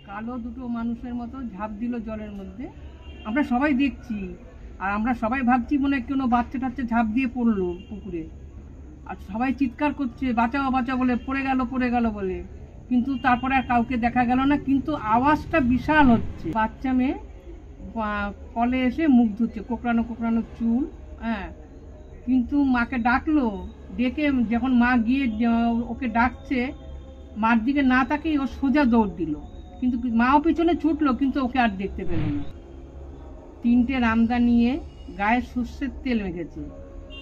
কালো দুটো মানুষের মতো ঝাঁপ দিল জলের মধ্যে। আমরা সবাই দেখছি, আর আমরা সবাই ভাবছি মনে হয় কোনো বাচ্চা টাচ্চা ঝাঁপ দিয়ে পড়লো পুকুরে, আর সবাই চিৎকার করছে বাঁচাও বাঁচাও বলে, পড়ে গেল বলে। কিন্তু তারপরে আর কাউকে দেখা গেল না, কিন্তু আওয়াজটা বিশাল হচ্ছে। বাচ্চা মেয়ে কলে এসে মুখ ধুচ্ছে, কোকড়ানো চুল। হ্যাঁ, কিন্তু মাকে ডাকলো, ডেকে যখন মা গিয়ে ওকে ডাকছে, মার দিকে না তাকিয়ে ও সোজা দৌড় দিল, কিন্তু মাও পিছনে ছুটলো, কিন্তু ওকে আর দেখতে পেল না। 3টে রামদা নিয়ে গায়ে সর্ষের তেল মেখেছে,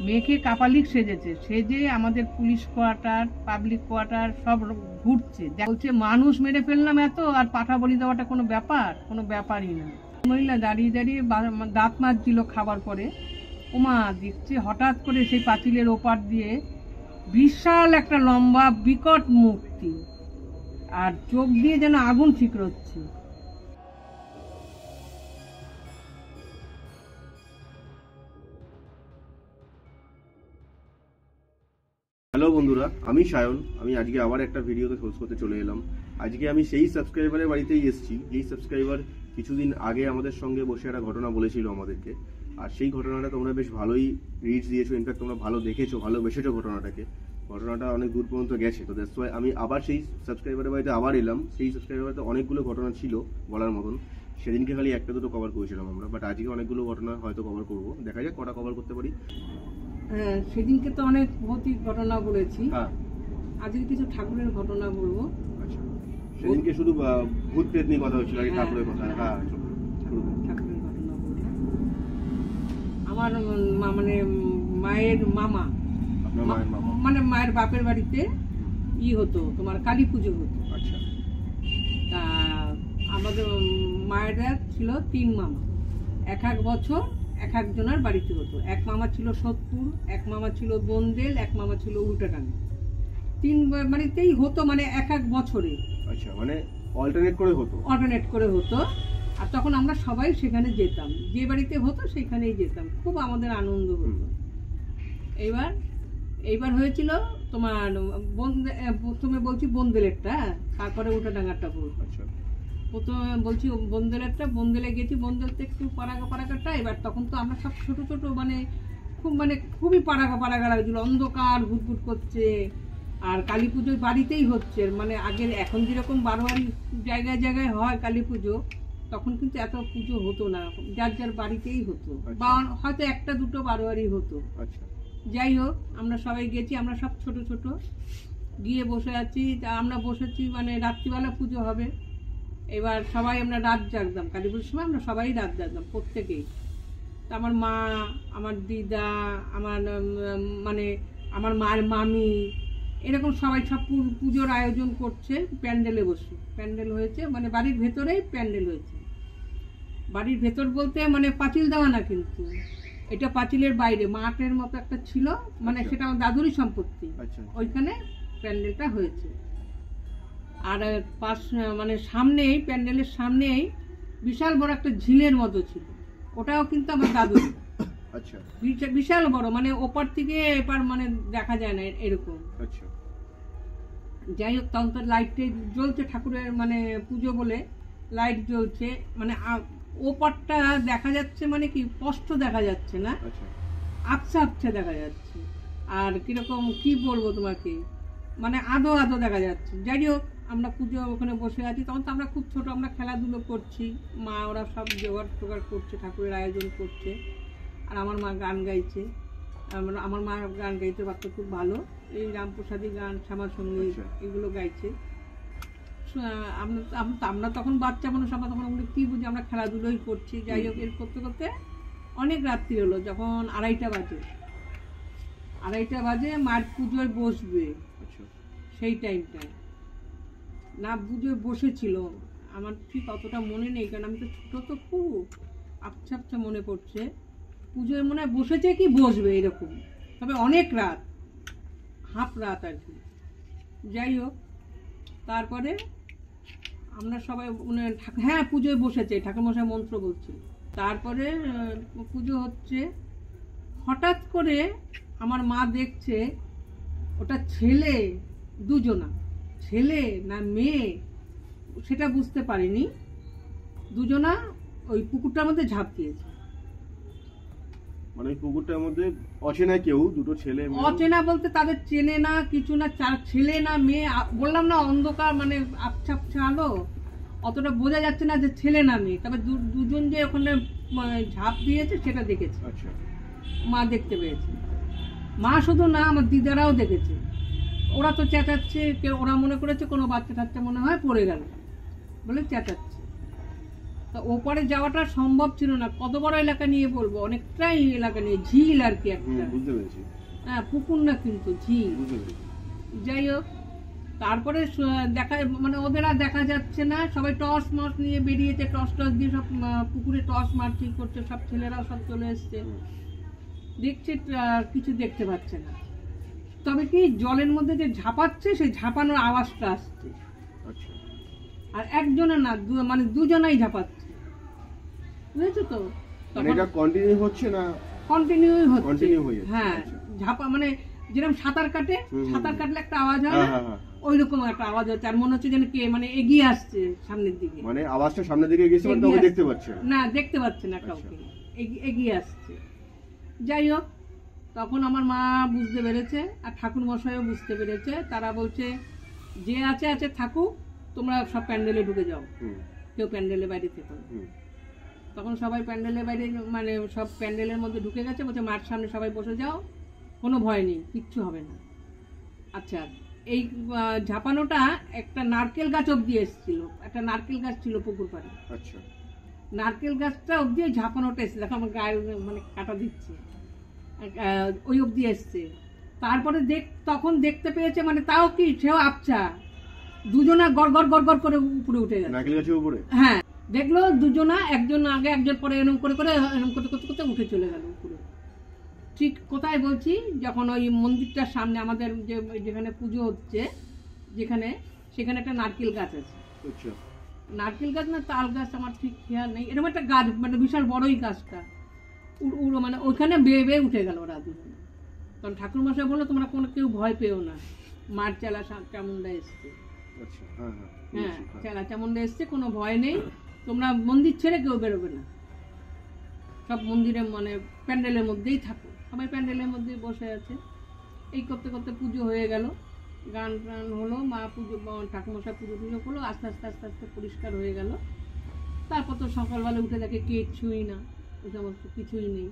মেখে কাপালিক সেজে আমাদের পুলিশ কোয়ার্টার, পাবলিক কোয়ার্টার সব ঘুরছে, বলছে মানুষ মেরে ফেললাম এত, আর পাঠা বলি দেওয়াটা কোনো ব্যাপারই না। মহিলা দাঁড়িয়ে দাঁত মাজছিল খাবার পরে, ওমা দেখছে হঠাৎ করে সেই পাঁচিলের ওপার দিয়ে বিশাল একটা লম্বা বিকট মূর্তি, আর চোখ দিয়ে যেন আগুন ঠিকরোচ্ছে। হ্যালো বন্ধুরা, আমি সায়ন। আমি আজকে আবার একটা ভিডিওতে হোস্ট করতে চলে এলাম। আজকে আমি সেই সাবস্ক্রাইবারের বাড়িতেই এসেছি, যেই সাবস্ক্রাইবার কিছুদিন আগে আমাদের সঙ্গে বসে একটা ঘটনা বলেছিল আমাদেরকে। আর সেই ঘটনাটা তোমরা বেশ ভালোই রিচ দিয়েছো, ইনফ্যাক্ট তোমরা ভালো দেখেছো, ভালোবেসেছো ঘটনাটা অনেক দূর পর্যন্ত গেছে। তো দ্যাটস ওয়াই আমি আবার সেই সাবস্ক্রাইবারের বাড়িতে আবার এলাম। সেই সাবস্ক্রাইবারতে অনেকগুলো ঘটনা ছিল বলার মতন। সেদিনকে খালি একটা দুটো কভার করেছিলাম আমরা, বাট আজকে অনেকগুলো ঘটনা হয়তো কভার করবো। দেখা যাক কটা কভার করতে পারি। হ্যাঁ, সেদিনকে তো অনেক ভৌতিক ঘটনা বলেছি, আজকে কিছু ঠাকুরের ঘটনা বলবো। আচ্ছা, সেদিনকে শুধু ভূত প্রেত নিয়ে কথা হচ্ছিল, আজকে ঠাকুরের কথা। হ্যাঁ, ঠাকুরের ঘটনা বলবো। আমার মানে মায়ের মামা, মানে মায়ের বাপের বাড়িতে হতো, তোমার কালী পুজো হতো। আচ্ছা, তা আমাদের মায়েরা ছিল 3 মামা, এক বছর এক একজনের বাড়িতে হতো। এক মামা ছিল সোদপুর, এক মামা ছিল বন্দেল, এক মামা ছিল উল্টাডাঙ্গা। 3 বাড়িতেই হতো, মানে এক বছরে। আচ্ছা, মানে অল্টারনেট করে হতো। আর তখন আমরা সবাই সেখানে যেতাম, যে বাড়িতে হতো সেখানেই যেতাম, খুব আমাদের আনন্দ হতো। এইবার হয়েছিল তোমার প্রথমে বলছি বন্দেলেরটা, তারপরে উল্টাডাঙ্গারটা বলবো। আচ্ছা, প্রথমে বলছি বন্দেলে গেছি, বন্দেলতে একটু পাড়াগাটা। এবার তখন তো আমরা সব ছোট মানে খুবই পাড়াগা লাগছিল, অন্ধকার ঘুটঘুট করছে। আর কালী পুজো বাড়িতেই হচ্ছে, মানে আগের এখন যেরকম বারোয়ারি জায়গায় হয় কালী পুজো, তখন কিন্তু এত পুজো হতো না, যার বাড়িতেই হতো, বা হয়তো একটা দুটো বারোয়ারি হতো। যাই হোক, আমরা সবাই গেছি, আমরা সব ছোট গিয়ে বসে আছি। আমরা বসেছি মানে রাত্রিবেলা পুজো হবে। এবার সবাই আমরা রাত জাগতাম, কালী পুজোর সময় আমরা সবাই রাত জাগতাম প্রত্যেকেই। তা আমার মা, আমার দিদা, আমার মায়ের মামি, এরকম সবাই সব পুজোর আয়োজন করছে। প্যান্ডেলে বসে, প্যান্ডেল হয়েছে, মানে বাড়ির ভেতরেই প্যান্ডেল হয়েছে। বাড়ির ভেতর বলতে মানে পাঁচিল দেওয়া না, কিন্তু এটা পাঁচিলের বাইরে মাঠের মতো একটা ছিল, মানে সেটা আমার দাদুরই সম্পত্তি, ওইখানে প্যান্ডেলটা হয়েছে। আর মানে সামনেই, প্যান্ডেলের সামনেই বিশাল বড় একটা ঝিলের মতো ছিল, ওটাও কিন্তু আমার দাদুর। আচ্ছা, বিশাল বড়, মানে ওপার থেকে এপার মানে দেখা যায় না এরকম। আচ্ছা, যাই হোক, তখন তো লাইট জ্বলছে, ঠাকুরের মানে পুজো বলে লাইট জ্বলছে, মানে ওপারটা দেখা যাচ্ছে, মানে কি স্পষ্ট দেখা যাচ্ছে না, আবছা দেখা যাচ্ছে। আর কিরকম কি বলবো তোমাকে, মানে আধো দেখা যাচ্ছে। যাই হোক, আমরা পুজো ওখানে বসে আছি, তখন তো আমরা খুব ছোট, আমরা খেলাধুলো করছি, মা ওরা সব জোগাড় করছে, ঠাকুরের আয়োজন করছে। আর আমার মা গান গাইছে, আমার মা গান গাইতে পারতো খুব ভালো, এই রামপ্রসাদী গান, শ্যামা সঙ্গীত, এগুলো গাইছে। আমরা তখন বাচ্চা মানুষ, আমরা তখন কি বুঝি, আমরা খেলাধুলোই করছি। যাই হোক, এর করতে অনেক রাত্রি হলো, যখন 2:30 বাজে মায়ের পুজোয় বসবে, সেই টাইমটায় না পুজোয় বসেছিল, আমার ঠিক অতটা মনে নেই, কারণ আমি তো ছোট, তো খুব আবছা মনে পড়ছে। পুজোয় মনে হয় বসেছে কি বসবে এরকম, তবে অনেক রাত, হাফ রাত আর কি। যাই হোক, তারপরে আমরা সবাই হ্যাঁ পুজোয় বসেছে, ঠাকুরমশাই মন্ত্র বলছিল। তারপরে পুজো হচ্ছে, হঠাৎ করে আমার মা দেখছে ওটা ছেলে, দুজনা, ছেলে না মেয়ে, সেটা বুঝতে পারিনি, দুজনা ওই পুকুরটার মধ্যে ঝাঁপ দিয়েছে। মানে ওই পুকুরটার মধ্যে অচেনা কেউ, দুটো ছেলে মেয়ে? অচেনা বলতে তাদের চেনে না কিছু না, ছেলে না মেয়ে, বললাম না অন্ধকার, মানে আবছা আবছা আলো, অতটা বোঝা যাচ্ছে না যে ছেলে না মেয়ে। তবে দুজন যে ওখানে ঝাঁপ দিয়েছে সেটা দেখেছে। আচ্ছা। মা দেখতে পেয়েছে, মা শুধু না আমার দিদারাও দেখেছে। ওরা তো চেঁচাচ্ছে, ওরা মনে করেছে কোনো বাচ্চা টাচ্চা মনে হয় পড়ে গেল বলে চেঁচাচ্ছে। তা ওপারে যাওয়াটা সম্ভব ছিল না। কত বড় এলাকা নিয়ে বলবো, অনেকটাই এলাকা নিয়ে, ঝিল আর কি একটা। বুঝতে পেরেছি। হ্যাঁ, পুকুর না কিন্তু ঝিল। বুঝতে পেরেছি। যাই হোক, তারপরে দেখা মানে ওদের আর দেখা যাচ্ছে না, সবাই টর্চ মর্চ নিয়ে বেরিয়েছে, টর্চ দিয়ে সব পুকুরে টর্চ মারছি করছে, সব ছেলেরাও সব চলে এসছে। দেখছে কিছু দেখতে পাচ্ছে না, তবে কি জলের মধ্যে যে ঝাঁপাচ্ছে সেই ঝাঁপানোর আওয়াজটা আসছে। আচ্ছা। আর একজনে না, মানে দুজনাই ঝাঁপাচ্ছে, বুঝেছো তো? মানে এটা কন্টিনিউ হচ্ছে না? কন্টিনিউ হচ্ছে। কন্টিনিউ হয়ে যাচ্ছে। হ্যাঁ, ঝাঁপা মানে যেরকম সাঁতার কাটে, সাঁতার কাটলে একটা আওয়াজ হয় না, ওই রকম একটা আওয়াজ হচ্ছে। আর মনে হচ্ছে যেন কে মানে এগিয়ে আসছে সামনের দিকে। মানে আওয়াজটা সামনের দিকে গেছে, মানে কাউকে দেখতে পাচ্ছে না, দেখতে পাচ্ছে না কাউকে, এগিয়ে আসছে। যাই হোক, তখন আমার মা বুঝতে পেরেছে আর ঠাকুর মশাইও বুঝতে পেরেছে। তারা বলছে যে আছে আছে থাকুক, তোমরা সব প্যান্ডেলে ঢুকে যাও, কেউ প্যান্ডেলের বাইরে থেকো। তখন সবাই প্যান্ডেলের বাইরে, মানে সব প্যান্ডেলের মধ্যে ঢুকে গেছে। বলছে মাঠ সামনে সবাই বসে যাও, কোনো ভয় নেই, কিচ্ছু হবে না। আচ্ছা, এই ঝাঁপানোটা একটা নারকেল গাছ অব্দি এসেছিল, একটা নারকেল গাছ ছিল পুকুর পাড়ে। আচ্ছা। নারকেল গাছটা অব্দি ঝাঁপানোটা এসেছে, দেখো আমার গায়ে মানে কাটা দিচ্ছে, ওই অব্দি এসছে। তারপরে তখন দেখতে পেয়েছে, মানে তাও কি সেও আবছা, দুজনা গড় গড় গড় গড় করে উপরে উঠে গেছে নারকেল গাছের উপরে। হ্যাঁ, দেখলো দুজনা, একজন আগে একজন পরে, এরকম করে করে এরকম করতে করতে করতে উঠে চলে গেল উপরে। ঠিক কোথায় বলছি, যখন ওই মন্দিরটার সামনে আমাদের যেখানে পুজো হচ্ছে, যেখানে, সেখানে একটা নারকেল গাছ আছে। আচ্ছা। নারকেল গাছ না তাল গাছ আমার ঠিক খেয়াল নেই, এরকম একটা গাছ, মানে বিশাল বড়ই গাছটা, মানে ওইখানে বেয়ে বেয়ে উঠে গেল ওরা দুজনে। তখন ঠাকুর মশাই বললো তোমরা কোনো কেউ ভয় পেও না, মার চেলা চামুন্ডা এসছে। আচ্ছা। হ্যাঁ হ্যাঁ, চেলা চামুন্ডা এসছে, কোনো ভয় নেই, তোমরা মন্দির ছেড়ে কেউ বেরোবে না, সব মন্দিরে মানে প্যান্ডেলের মধ্যেই থাকো। সবাই প্যান্ডেলের মধ্যেই বসে আছে। এই করতে করতে পুজো হয়ে গেল, গান টান হলো, মা পুজো, ঠাকুরমশাই পুজো টুজো করলো, আস্তে আস্তে আস্তে আস্তে পরিষ্কার হয়ে গেল। তারপর তো সকালবেলা উঠে দেখে কিচ্ছুই না, ওই সমস্ত কিছুই নেই।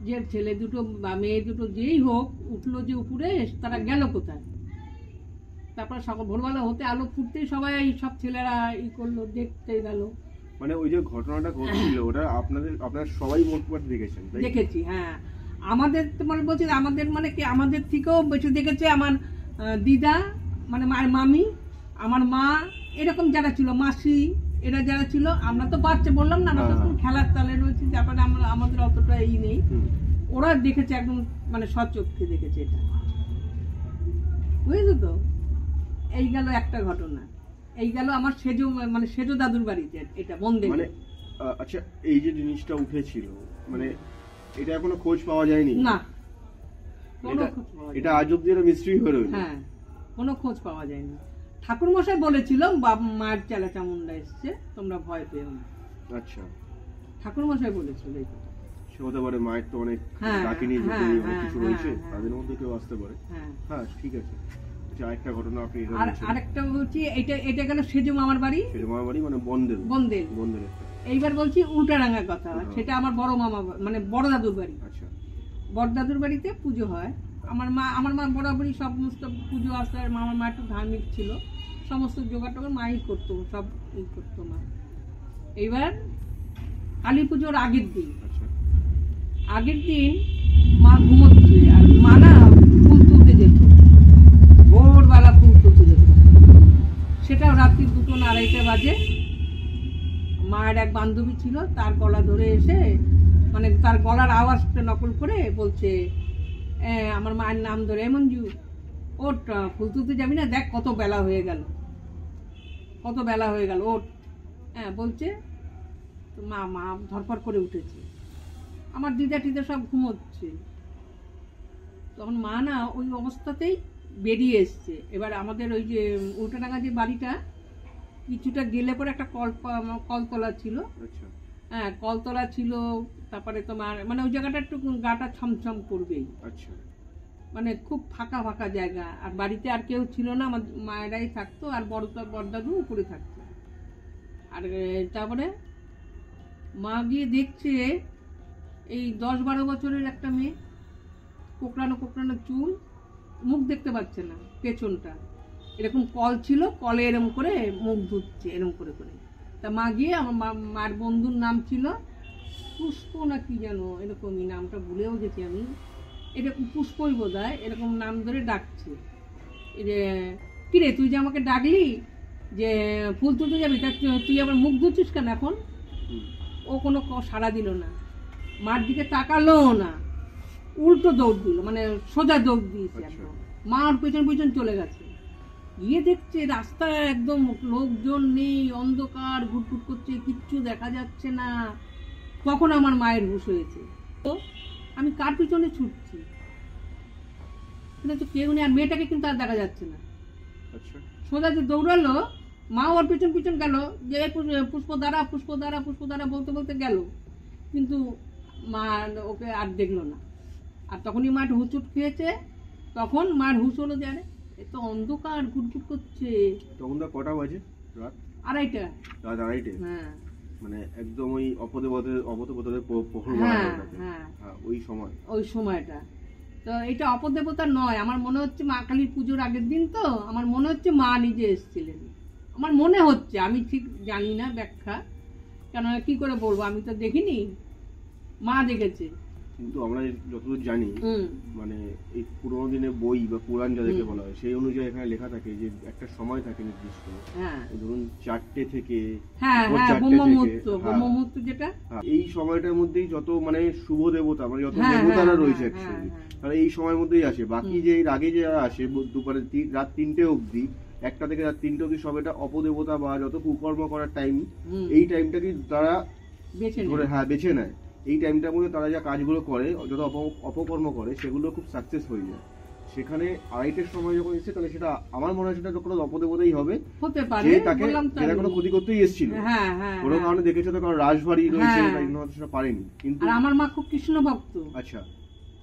যে ছেলে দুটো বা মেয়ে দুটো যেই হোক উঠলো যে উপরে, তারা গেল কোথায়? তারপর সকাল ভোরবেলা হতে আলো ফুটতেই সবাই সব ছেলেরা করলো, দেখতে গেল। মানে ওই যে ঘটনাটা ঘটছিল ওটা আপনারা সবাই মোটমাট দেখেছেন? দেখেছি, হ্যাঁ। আমাদের তো মানে বলছি, আমাদের মানে কি, আমাদের থেকেও বেশি দেখেছে আমার দিদা, মানে মায়ের মামি, আমার মা, এরকম যারা ছিল, মাসি, এরা যারা ছিল। আমরা তো বাচ্চা, বললাম না, আমরা তো খেলার তালে রয়েছি, তারপরে আমাদের অতটা নেই। ওরা দেখেছে একদম, মানে সচক্ষে দেখেছে এটা, বুঝেছো তো? এই গেল একটা ঘটনা। এই গেল আমার সেজো, মানে সেজো দাদুর বাড়িতে, এটা বন্ধে। মানে আচ্ছা, এই যে জিনিসটা উঠেছিল, মানে এটা এখনো খোঁজ পাওয়া যায়নি? না, এটা আজ অব্দি একটা মিস্ট্রি হয়ে রইল। হ্যাঁ, কোনো খোঁজ পাওয়া যায়নি। ঠাকুর মশাই বলেছিল মায়ের চেলা চামুন্ডা এসছে, তোমরা ভয় পেও না। আচ্ছা, ঠাকুর মশাই বলেছিল এই কথা। সে হতে পারে, মায়ের তো অনেক ডাকিনি অনেক কিছু রয়েছে, তাদের মধ্যে কেউ আসতে পারে। হ্যাঁ, ঠিক আছে। আরেকটা ঘটনা আপনি আরেকটা বলছি, এটা গেল সেজো মামার বাড়ি। সেজো মামার বাড়ি মানে বন্দেল। এইবার বলছি উল্টাডাঙ্গার কথা। সেটা আমার বড় মামা, মানে বড় দাদুর বাড়ি। আচ্ছা। বড় দাদুর বাড়িতে পুজো হয়। আমার মা বরাবরই সমস্ত পুজো আসার, আমার মা একটু ধার্মিক ছিল, সমস্ত জোগাড় টোগাড় মাই করতো, সব করতো মা। এইবার কালী পুজোর আগের দিন মা ঘুমোচ্ছে, আর মা না ফুল তুলতে যেত, ভোরবেলা ফুল তুলতে যেত। সেটাও রাত্রি 2টো না 2:30 বাজে। মায়ের এক বান্ধবী ছিল, তার গলা ধরে এসে, মানে তার গলার আওয়াজটা নকল করে বলছে, আমার মায়ের নাম ধরে, মঞ্জু ওট, ফুল তুলতে যাবি না? দেখ কত বেলা হয়ে গেল, ওট। হ্যাঁ, বলছে। তো মা ধরপড় করে উঠেছে। আমার দিদা টিদা সব ঘুমোচ্ছে। তখন মা না ওই অবস্থাতেই বেরিয়ে এসছে। এবার আমাদের ওই যে উল্টাডাঙ্গা যে বাড়িটা, কিছুটা গেলে পরে একটা কলতলা ছিল। আচ্ছা হ্যাঁ, কলতলা ছিল। তারপরে তোমার মানে ওই জায়গাটা একটু গাটা ছমছম করবেই, আচ্ছা মানে খুব ফাঁকা ফাঁকা জায়গা। আর বাড়িতে আর কেউ ছিল না, আমার মায়েরাই থাকতো, আর বড়দাদু উপরে থাকতো। আর তারপরে মা গিয়ে দেখছে এই 10-12 বছরের একটা মেয়ে, কোকড়ানো কোকড়ানো চুল, মুখ দেখতে পাচ্ছে না, পেছনটা এরকম কল ছিল, কলে এরকম করে মুখ ধুচ্ছে এরকম করে করে। তা মা গিয়ে আমার মার বন্ধুর নাম ছিল পুষ্প না কি যেন, এরকমই নামটা ভুলেও গেছি আমি, এরকম পুষ্পই বোধ হয়, এরকম নাম ধরে ডাকছে যে কিরে তুই যে আমাকে ডাকলি যে ফুল তুলতে যাবি, তা তুই আবার মুখ ধুচ্ছিস কেন এখন? ও কোনো সাড়া দিল না, মার দিকে তাকালো না, উল্টো দৌড় দিল, মানে সোজা দৌড় দিয়েছে একদম। মা ওর পেছন পেছন চলে গেছে, গিয়ে দেখছে রাস্তায় একদম লোকজন নেই, অন্ধকার, ঘুটঘুট করছে, কিচ্ছু দেখা যাচ্ছে না। তখন আমার মায়ের হুঁশ হয়েছে, তো আমি কার পিছনে ছুটছি, কিন্তু কেউ নেই, আর মেয়েটাকে কিন্তু আর দেখা যাচ্ছে না। সোজা যে দৌড়ালো, মা ওর পিছন পিছন গেল, যে পুষ্প দ্বারা পুষ্প দ্বারা পুষ্প দ্বারা বলতে বলতে গেল, কিন্তু মা ওকে আর দেখলো না। আর তখনই মা হুচুট খেয়েছে, তখন মার হুঁশ হলো যে আরে এ তো অন্ধকার, ঘুটঘুট করছে। তখন তো কটা বাজে? রাত 2:30। রাত 2:30। হ্যাঁ, মানে একদম ওই অপদেবতাদের প্রহর ওই সময়টা। তো এটা অপদেবতা নয়, আমার মনে হচ্ছে মা কালীর পুজোর আগের দিন, তো আমার মনে হচ্ছে মা নিজে এসেছিলেন, আমার মনে হচ্ছে, আমি ঠিক জানি না ব্যাখ্যা, কেন কি করে বলবো, আমি তো দেখিনি, মা দেখেছে। কিন্তু আমরা যতদূর জানি, মানে এই পুরোনো দিনের বই বা পুরাণ যাদেরকে বলা হয়, সেই অনুযায়ী এখানে লেখা থাকে যে একটা সময় থাকে নির্দিষ্ট, ধরুন 4টে থেকে ব্রহ্মমুহূর্ত, যেটা এই সময়টার মধ্যেই যত মানে শুভ দেবতা, মানে যত দেবতারা রয়েছে অ্যাকচুয়ালি, তারা এই সময়ের মধ্যেই আসে। বাকি যে এর আগে যারা আসে দুপুরে রাত 3টে অবধি, 1টা থেকে রাত 3টে অবধি, সব এটা অপদেবতা বা যত কুকর্ম করার টাইম, এই টাইমটাকে তারা বেছে নেয়। এই টাইমটার মধ্যে তারা যা কাজগুলো করে, যত অপকর্ম করে, সেগুলো খুব সাকসেস হয়ে যায়। সেখানে 2:30-এর সময় যখন এসেছে, তাহলে সেটা আমার মনে হয় সেটা কোনো অপদেবতাই হবে, হতে পারে, যে তাকে যারা কোনো ক্ষতি করতেই এসেছিল, কোনো কারণে দেখেছে তো, কারণ রাজবাড়ি রয়েছে, তাই জন্য সেটা পারেনি। কিন্তু আমার মা খুব কৃষ্ণ ভক্ত। আচ্ছা,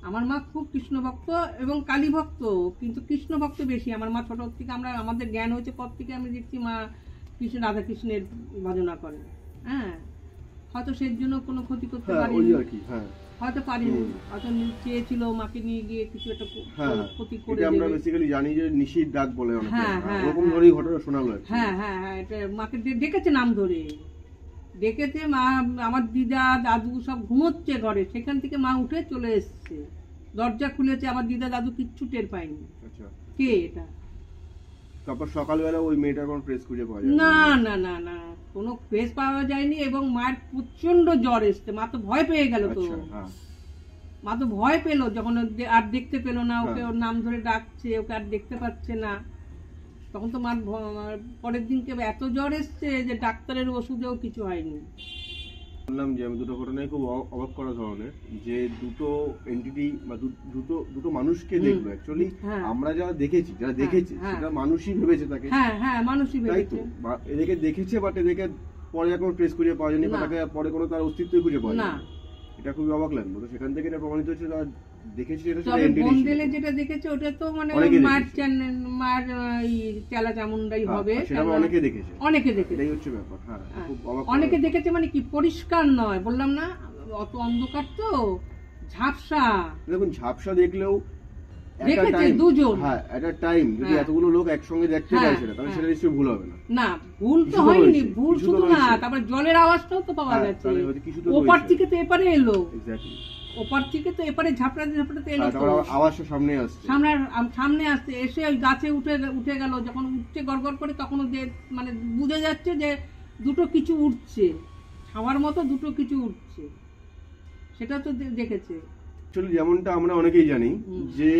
আমার মা খুব কৃষ্ণ ভক্ত এবং কালী ভক্ত, কিন্তু কৃষ্ণ ভক্ত বেশি। আমার মা ছোট থেকে, আমাদের জ্ঞান হয়েছে পর থেকে আমি দেখছি মা কৃষ্ণ রাধা কৃষ্ণের ভজনা করে। হ্যাঁ, হয়তো সেই জন্য কোনো ক্ষতি করতে পারিনি, হয়তো পারিনি, হয়তো চেয়েছিল মাকে নিয়ে গিয়ে কিছু একটা ক্ষতি করে দেবে। আমরা বেসিক্যালি জানি যে নিশির ডাক বলে অনেকে, এরকম ধরেই ঘটনা শোনালো। হ্যাঁ, এটা মাকে ডেকেছে, নাম ধরে ডেকেছে। মা, আমার দিদা দাদু সব ঘুমোচ্ছে ঘরে, সেখান থেকে মা উঠে চলে এসছে, দরজা খুলেছে, আমার দিদা দাদু কিচ্ছু টের পায়নি। আচ্ছা, কে এটা? তারপর সকালবেলা ওই মেয়েটার কোনো ট্রেস খুঁজে পাওয়া যায় না, না না না, কোনো ট্রেস পাওয়া যায়নি। এবং মায়ের প্রচন্ড জ্বর এসছে, মা তো ভয় পেয়ে গেল। তো মা তো ভয় পেল যখন আর দেখতে পেল না ওকে, ওর নাম ধরে ডাকছে, ওকে আর দেখতে পাচ্ছে না। তখন তো মার পরের দিনকে এত জ্বর এসছে যে ডাক্তারের ওষুধেও কিছু হয়নি। বললাম যে আমি দুটো ঘটনায় খুব অবাক করা ধরনের, যে দুটো এন্টিটি বা দুটো মানুষকে দেখলো। অ্যাকচুয়ালি আমরা যারা দেখেছি সেটা মানুষই ভেবেছে তাকে, মানুষই ভেবেছে, এদেরকে দেখেছে, বাট এদেরকে পরে কোনো ট্রেস খুঁজে পাওয়া যায়নি, বা তাকে পরে কোনো তার অস্তিত্বই খুঁজে পাওয়া যায়নি। এটা খুবই অবাক লাগলো। তো সেখান থেকে এটা প্রমাণিত হচ্ছে তারা দেখেছে, বন্দেলে যেটা দেখেছে ওটা তো মানে মার চেলা চামুন্ডাই হবে, অনেকে দেখেছে, এটাই হচ্ছে ব্যাপার। অনেকে দেখেছে, মানে কি পরিষ্কার নয়, বললাম না অত অন্ধকার, তো ঝাপসা। দেখুন, ঝাপসা দেখলেও দেখেছে দুজন, যদি এতগুলো লোক একসঙ্গে দেখতে পায় সেটা, তাহলে সেটা নিশ্চয়ই ভুল হবে না। না, ভুল তো হয়নি, ভুল শুধু না, তারপর জলের আওয়াজটাও তো পাওয়া যাচ্ছে, ওপার থেকে তো এপারে এলো, ওপার থেকে তো এপারে ঝাপড়াতে ঝাপড়াতে এলো, আওয়াজটা সামনে আসছে, এসে ওই গাছে উঠে গেল। যখন উঠছে গড়গড় করে, তখন মানে বুঝে যাচ্ছে যে দুটো কিছু উঠছে, ছাওয়ার মতো দুটো কিছু উঠছে, সেটা তো দেখেছে। যেমনটা আমরা অনেকেই জানি যে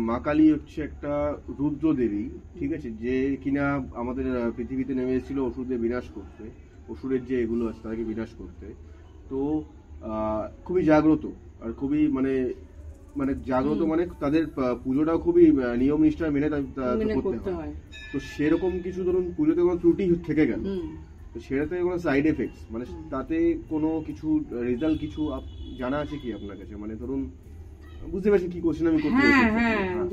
মা কালী হচ্ছে একটা রুদ্র দেবী, ঠিক আছে, যে কিনা আমাদের পৃথিবীতে নেমে এসেছিল অসুরদের বিনাশ করতে, অসুরের যে এগুলো আছে তাদেরকে বিনাশ করতে। তো খুবই জাগ্রত আর খুবই মানে মানে জাগ্রত মানে তাদের পুজোটাও খুবই নিয়ম নিষ্ঠা মেনে করতে হয়। তো সেরকম কিছু ধরুন পুজোতে কোনো ত্রুটি থেকে গেল, তো সেটাতে কোনো সাইড এফেক্টস মানে তাতে কোনো কিছু রেজাল্ট কিছু জানা আছে কি আপনার কাছে? মানে ধরুন বুঝতে পারছেন কি কোশ্চেন আমি করতে চাইছি।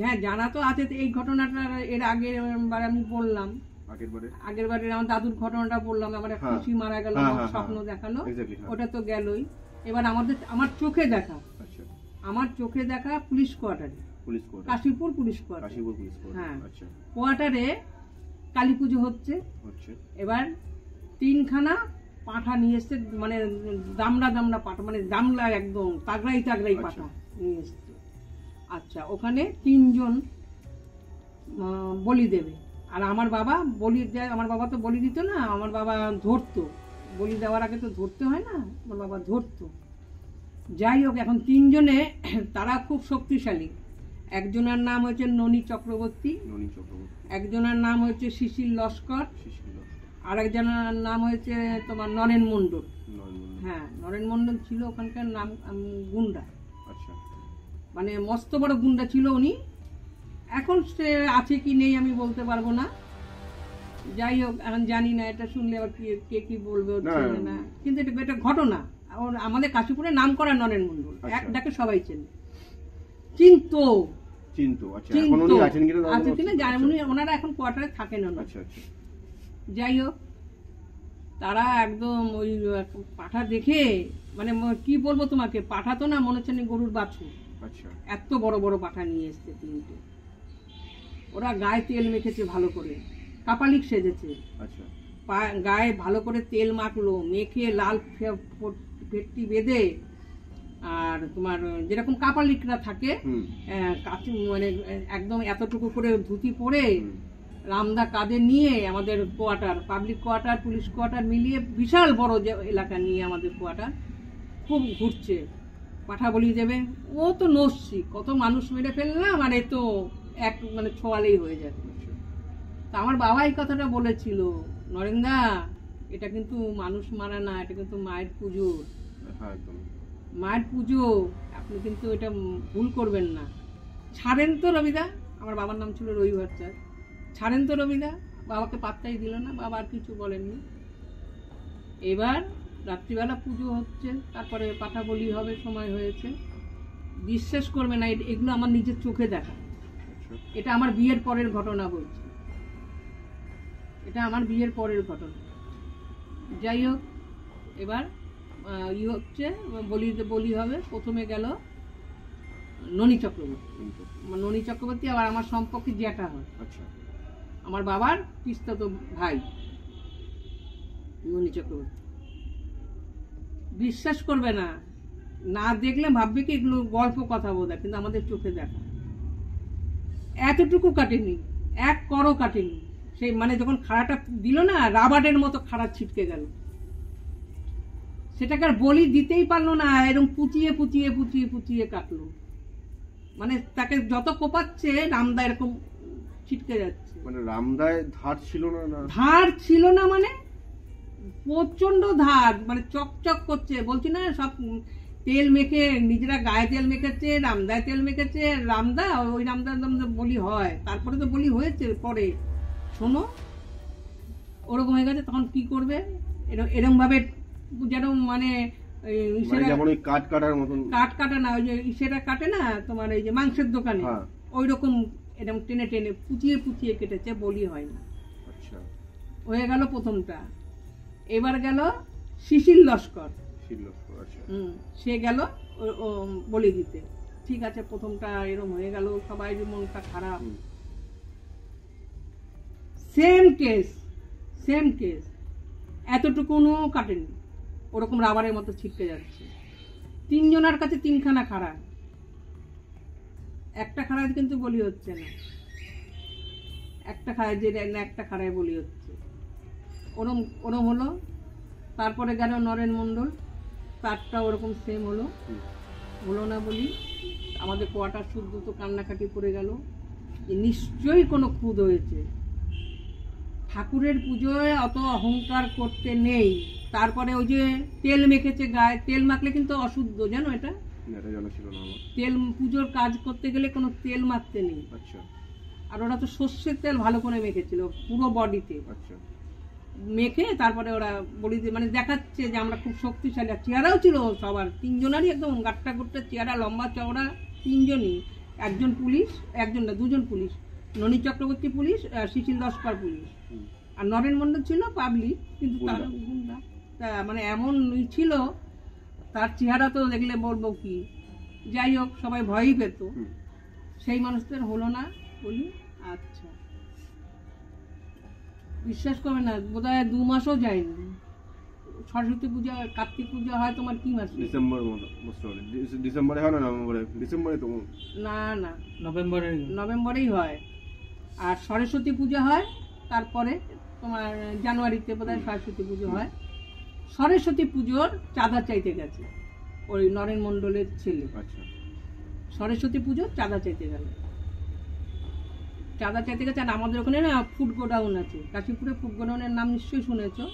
হ্যাঁ জানা তো আছে। এই ঘটনাটা এর আগের বার আমি বললাম, আগের বারে আমার দাদুর ঘটনাটা বললাম, আমার এক খুশি মারা গেল, স্বপ্ন দেখালো, ওটা তো গেলই। এবার আমার চোখে দেখা, আমার চোখে দেখা পুলিশ কোয়ার্টারে, কাশীপুর পুলিশ কোয়ার্টার, হ্যাঁ কোয়ার্টারে কালী পুজো হচ্ছে। এবার 3খানা পাঁঠা নিয়ে এসছে, মানে দামড়া দামড়া পাঁঠা, মানে দামলা একদম তাগড়াই তাগড়াই পাঁঠা নিয়ে এসছে। আচ্ছা, ওখানে 3 জন বলি দেবে। আর আমার বাবা বলি দেয়, আমার বাবা তো বলি দিত না, আমার বাবা ধরতো, বলি দেওয়ার আগে তো ধরতে হয় না, আমার বাবা ধরতো। যাই হোক, এখন 3 জনে তারা খুব শক্তিশালী। একজনের নাম হচ্ছে ননী চক্রবর্তী, একজনের নাম হচ্ছে শিশির লস্কর, আর একজনের নাম হয়েছে তোমার নরেন মণ্ডল। হ্যাঁ, নরেন মণ্ডল ছিল ওখানকার নাম গুন্ডা, মানে মস্ত বড় গুন্ডা ছিল উনি। এখন সে আছে কি নেই আমি বলতে পারবো না। যাই হোক, এখন জানি না, এটা শুনলে আবার কে কি বলবে না, কিন্তু এটা ঘটনা। আমাদের কাশীপুরে নাম করা নরেন মণ্ডল, এক ডাকে সবাই চেনে, চিনতো আছে কিনা জানি, ওনারা এখন কোয়ার্টারে থাকেন না। যাই হোক, তারা একদম ওই পাঠা দেখে, মানে কি বলবো তোমাকে, পাঠা তো না মনে হচ্ছে গরুর বাছুর, এত বড় বড় পাঠা নিয়ে এসছে 3টে। ওরা গায়ে তেল মেখেছে ভালো করে, কাপালিক সেজেছে, গায়ে ভালো করে তেল মাখলো, মেখে লাল পেটটি বেঁধে, আর তোমার যেরকম কাপালিকরা থাকে মানে একদম এতটুকু করে ধুতি পরে, রামদা কাঁধে নিয়ে আমাদের quarter, public quarter police quarter মিলিয়ে বিশাল বড় যে এলাকা নিয়ে আমাদের কোয়ার্টার খুব ঘুরছে, পাঠা বলি দেবে। ও তো নস্যি, কত মানুষ মেরে ফেললাম, আর এ তো এক মানে ছোয়ালেই হয়ে যাবে। তা আমার বাবা এই কথাটা বলেছিল, নরেন্দা এটা কিন্তু মানুষ মারা না, এটা কিন্তু মায়ের পুজো, মায়ের পুজো, আপনি কিন্তু এটা ভুল করবেন না, ছাড়েন তো রবিদা। আমার বাবার নাম ছিল রবি ভট্টাচার্য। ছাড়েন তো রবিদা। বাবাকে পাত্তাই দিল না, বাবা আর কিছু বলেননি। এবার রাত্রিবেলা পুজো হচ্ছে, তারপরে পাঠা বলি হবে, সময় হয়েছে। বিশ্বাস করবে না, এগুলো আমার নিজের চোখে দেখা, এটা আমার বিয়ের পরের ঘটনা বলছি, এটা আমার বিয়ের পরের ঘটনা। যাই হোক, এবার হচ্ছে বলি হবে। প্রথমে গেল ননী চক্রবর্তী, আবার আমার সম্পর্কে জ্যাঠা হয়, আমার বাবার পিস্তাতো ভাই ননী চক্রবর্তী। বিশ্বাস করবে না, না দেখলে ভাববে কি এগুলো গল্প কথা বোধহয়, কিন্তু আমাদের চোখে দেখা। এতটুকু কাটেনি, 1 করও কাটেনি। সেই মানে যখন খাড়াটা দিল না, রাবারের মতো খাড়া ছিটকে গেল। সেটাকে আর বলি দিতেই পারলো না, এরকম পুচিয়ে পুচিয়ে পুচিয়ে পুচিয়ে কাটলো। মানে তাকে যত কোপাচ্ছে, রামদা এরকম ছিটকে যাচ্ছে। মানে রামদায় ধার ছিল না? ধার ছিল না মানে প্রচন্ড ধার, মানে চকচক করছে। বলছি না, সব তেল মেখে, নিজেরা গায়ে তেল মেখেছে, রামদায় তেল মেখেছে। রামদা, ওই রামদা বলি হয়, তারপরে তো বলি হয়েছে পরে। শোনো, ওরকম হয়ে গেছে, তখন কি করবে? এরকম ভাবে যেন মানে কাঠ কাটা না, ওই যে ইসেরা কাটে না তোমার, এই যে মাংসের দোকানে, ওই রকম এরকম টেনে টেনে পুচিয়ে পুচিয়ে কেটেছে, বলি হয় না। হয়ে গেল প্রথমটা। এবার গেল শিশির লস্কর, সে গেল বলি দিতে। ঠিক আছে, প্রথমটা এরকম হয়ে গেল, সবাই মনটা খারাপ। সেম কেস, এতটুকুনও কাটেনি, ওরকম রাবারের মতো ছিটকে যাচ্ছে। 3 জনের কাছে 3খানা খাড়া, একটা খাড়ায় কিন্তু বলি হচ্ছে না, একটা খাড়ায় যে একটা খাড়ায় বলি হচ্ছে। ওরম হলো। তারপরে গেল নরেন মণ্ডল, তারটা ওরকম সেম হলো না বলি। আমাদের কোয়ার্টার শুদ্ধ তো কান্নাকাটি পড়ে গেল, নিশ্চয়ই কোনো খুঁত হয়েছে। ঠাকুরের পুজোয় অত অহংকার করতে নেই। তারপরে ওই যে তেল মেখেছে গায়ে, তেল মাখলে কিন্তু অশুদ্ধ, জানো এটা? এটা জানা ছিল না আমার। তেল পুজোর কাজ করতে গেলে কোনো তেল মাখতে নেই। আচ্ছা আর ওরা তো সর্ষের তেল ভালো করে মেখেছিল পুরো বডিতে, আচ্ছা মেখে তারপরে ওরা বলি যে মানে দেখাচ্ছে যে আমরা খুব শক্তিশালী। আর চেহারাও ছিল সবার, তিনজনারই একদম গাট্টা গোট্টা চেহারা, লম্বা চওড়া তিনজনই। একজন পুলিশ, একজন না দুজন পুলিশ, ননী চক্রবর্তী পুলিশ, শিশির লস্কর পুলিশ, হুম। আর নরেন মন্ডল ছিল পাবলিক, কিন্তু তার গুন্ডা। গুন্ডা। তা মানে এমন ছিল, তার চেহারা তো দেখলে বলবো কি। যাই হোক, সবাই ভয়ই পেত। হুম। সেই মানুষদের হলো না বলি। আচ্ছা, বিশ্বাস করবে না, বোধহয় 2 মাসও যায়নি। সরস্বতী পূজা, কার্তিক পূজা হয় তোমার কি মাসে? ডিসেম্বর মতো ডিসেম্বরে হয় না নভেম্বরে? ডিসেম্বরে তো না না, নভেম্বরে। নভেম্বরেই হয়। আর সরস্বতী পূজা হয় তারপরে তোমার জানুয়ারিতে বোধহয় সরস্বতী পুজো হয়। সরস্বতী পুজোর চাঁদা চাইতে গেছে ওই নরেন মণ্ডলের ছেলে। আচ্ছা সরস্বতী পুজোর চাঁদা চাইতে গেল, চাঁদা চাইতে গেছে। আর আমাদের ওখানে না ফুড গোডাউন আছে, কাশীপুরে ফুড গোডাউনের নাম নিশ্চয়ই শুনেছো,